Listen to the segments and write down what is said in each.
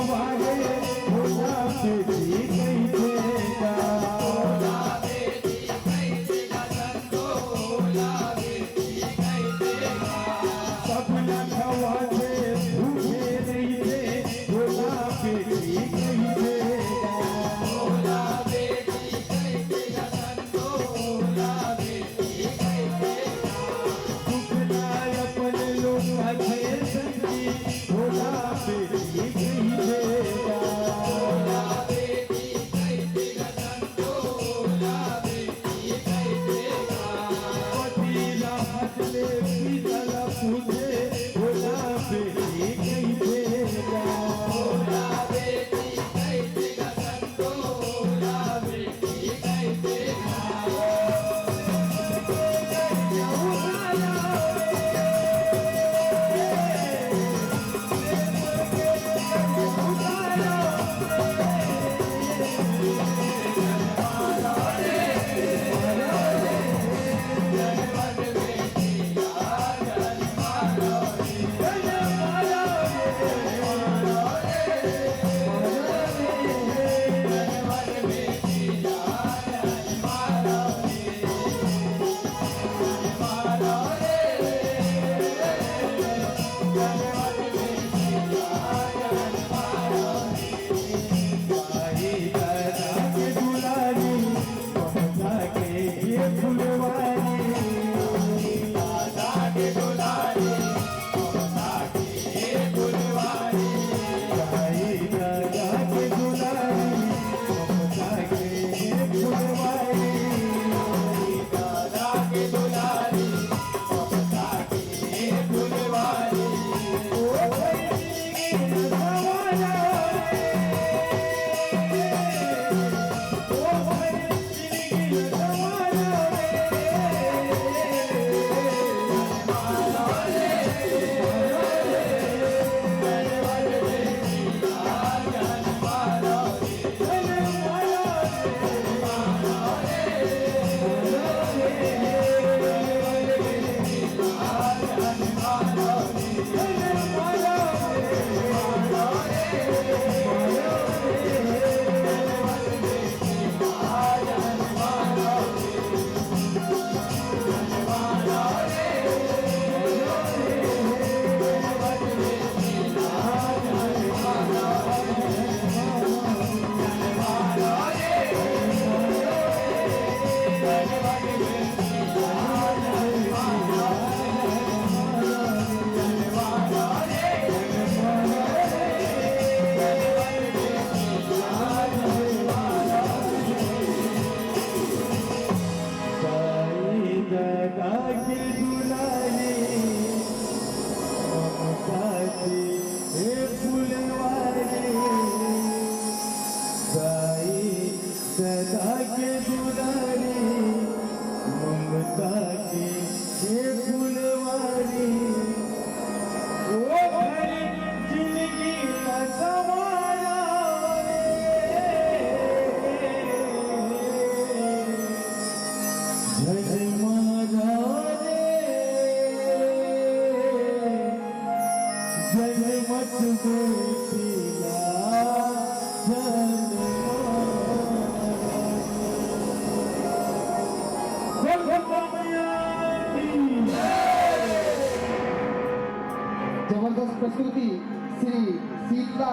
खवाए भोला बेटी कैसेगा भोला बेटी कैसेगा संतोला बेटी कैसेगा सब न खवाए भूखे नहीं थे भोला बेटी कैसेगा भोला बेटी कैसेगा संतोला बेटी कैसेगा दुखना अपने लोग भोला बेटी कैसेगा भोला बेटी कैसेगा संतोला बेटी कैसेगा पतिला हटले पीतल पूजे भोला बेटी कैसेगा भोला बेटी कैसेगा संतोला बेटी कैसेगा सदा के दुलारी ममता के फुलवारी ओ भरी जिंदगी का सवारा जय मारा रे जय मत बेटिया जबरदस्त प्रस्तुति श्री शीतला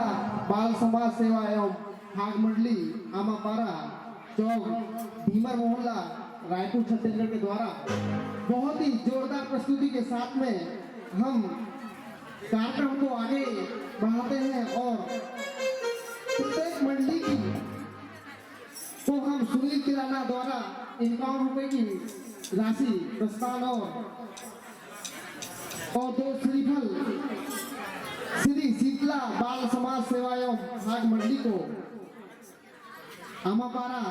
बाल समाज सेवा एवं हाग मंडली आमापारा चौक भीमर मोहल्ला रायपुर छत्तीसगढ़ के द्वारा बहुत ही जोरदार प्रस्तुति के साथ में हम कार्यक्रम को आगे बढ़ाते हैं और प्रत्येक मंडली की तो हम सुनील किराना द्वारा 51 रुपए की राशि प्रस्थान और 2 श्रीफल श्री शीतला बाल समाज सेवा एवं हाग मंडली को आमापारा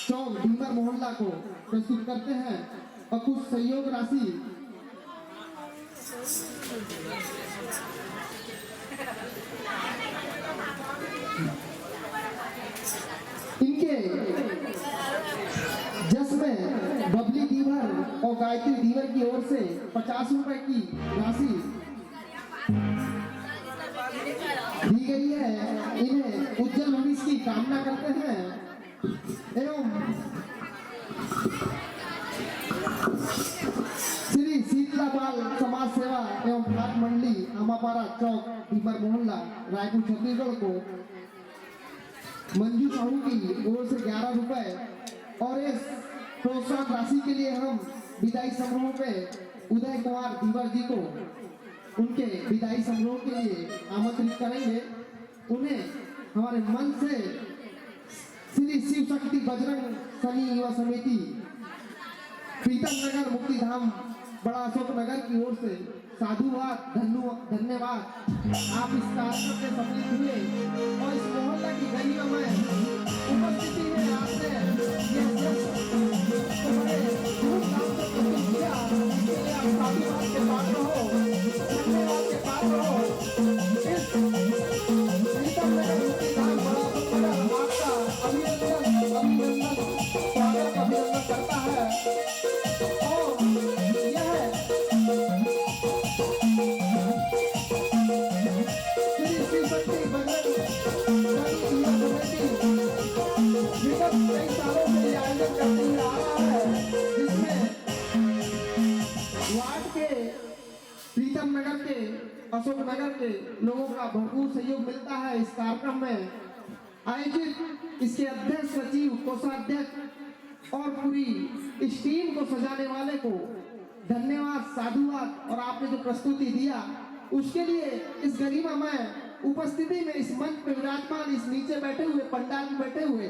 चौक भीमर मोहल्ला को प्रस्तुत करते हैं और कुछ सहयोग राशि इनके जिसमें बबली दीवर और गायत्री दीवर की ओर से 50 रुपए की राशि दी गई है उज्जवल भविष्य की कामना करते हैं एवं श्री शीतला बाल समाज सेवा एवं भाग मंडली आमापारा चौक भीमर मोहल्ला रायपुर छत्तीसगढ़ को मंजू साहू की ओर से 11 रुपए और इस प्रोत्साहन राशि के लिए हम विदाई समारोह पे उदय कुमार धीवर जी को उनके विदाई समारोह के लिए आमंत्रित करेंगे। उन्हें हमारे मन से श्री शिव शक्ति बजरंग सनी युवा समिति प्रीतम नगर मुक्तिधाम बड़ा अशोक नगर की ओर से साधुवाद धन्यवाद। आप इस कार्यक्रम के सम्मिलित हुए और इस मोहल्ला की गरिमा में उपस्थिति में आपने ये तुम्हारे धूमधाम से प्रस्तुत किया, इसके लिए आप साधुवाद के पात्र हो, धन्यवाद के पात्र हो। इस प्रीतम नगर मुक्तिधाम बड़ा अशोक नगर आपका अभिनंदन स्वागत अभिनंदन करता है। और यह कई सालों से आयोजन करते हुए आ रहा है, जिसमें वार्ड के प्रीतम नगर के अशोक नगर के लोगों का भरपूर सहयोग मिलता है। इस कार्यक्रम में आयोजित इसके अध्यक्ष सचिव कोषाध्यक्ष और पूरी इस टीम को सजाने वाले को धन्यवाद साधुवाद। और आपने जो प्रस्तुति दिया उसके लिए इस गरिमा में उपस्थिति में इस मंच पे विराजमान इस नीचे बैठे हुए पंडाल में बैठे हुए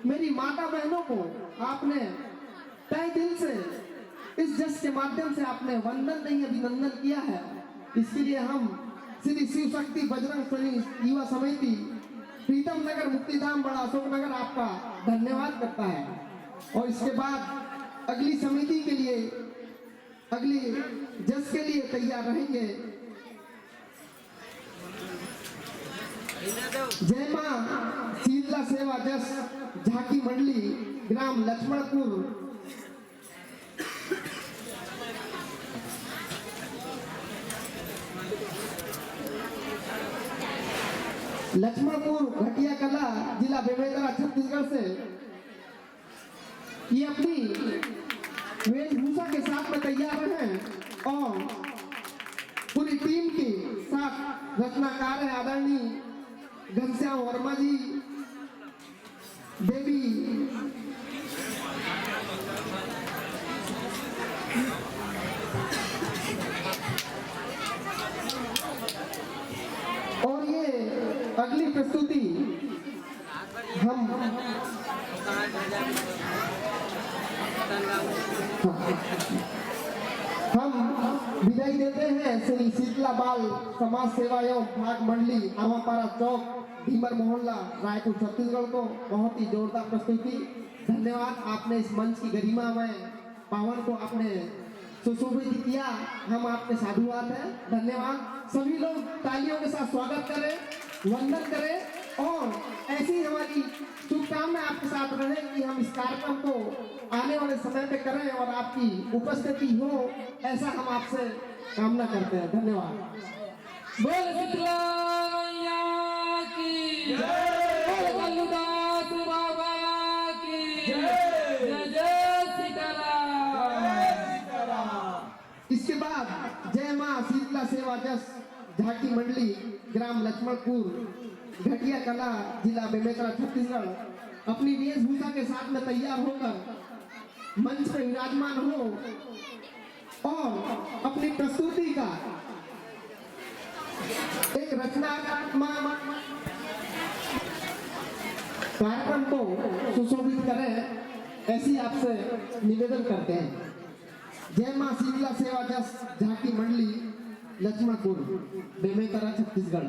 मेरी माता बहनों को आपने तहे दिल से इस जस के माध्यम से आपने वंदन नहीं अभिनंदन किया है। इसके लिए हम श्री शिव शक्ति बजरंग सनी युवा समिति प्रीतम नगर मुक्तिधाम बड़ा अशोक नगर आपका धन्यवाद करता है। और इसके बाद अगली समिति के लिए अगली जस के लिए तैयार रहेंगे। जय मां शीतला सेवा जस झांकी मंडली ग्राम लक्ष्मणपुर घटिया कला जिला बेमेतरा छत्तीसगढ़ से ये अपनी वेशभूषा के साथ में तैयार हैं और पूरी टीम के साथ रचनाकार है आदरणीय घनश्याम वर्मा जी, देवी और ये अगली प्रस्तुति हम विदाई देते हैं श्री शीतला बाल समाज सेवा एवं भाग मंडली आमापारा चौक भीमर मोहल्ला रायपुर छत्तीसगढ़ को। बहुत ही जोरदार प्रस्तुति, धन्यवाद। आपने इस मंच की गरिमा में पावन को आपने सुशोभित किया, हम आपके साधुवाद हैं, धन्यवाद। सभी लोग तालियों के साथ स्वागत करें, वंदन करें और ऐसी हमारी शुभकामनाएं आपके साथ रहे कि हम इस कार्यक्रम को आने वाले समय पे करें और आपकी उपस्थिति हो, ऐसा हम आपसे कामना करते हैं। धन्यवाद। बोल शीतला मैया की जय, बोल बल्लूदास बाबा की जय, जय जय सीताराम। इसके बाद जय मां शीतला सेवा जस झांकी मंडली ग्राम लक्ष्मणपुर घटिया कला जिला बेमेतरा छत्तीसगढ़ अपनी वेशभूषा के साथ में तैयार होकर मंच पर विराजमान हो और अपनी प्रस्तुति का एक रचनात्मक कार्यक्रम को सुशोभित करें, ऐसी आपसे निवेदन करते हैं। जय मां शीतला सेवा जस झांकी मंडली लक्ष्मणपुर बेमेतरा छत्तीसगढ़।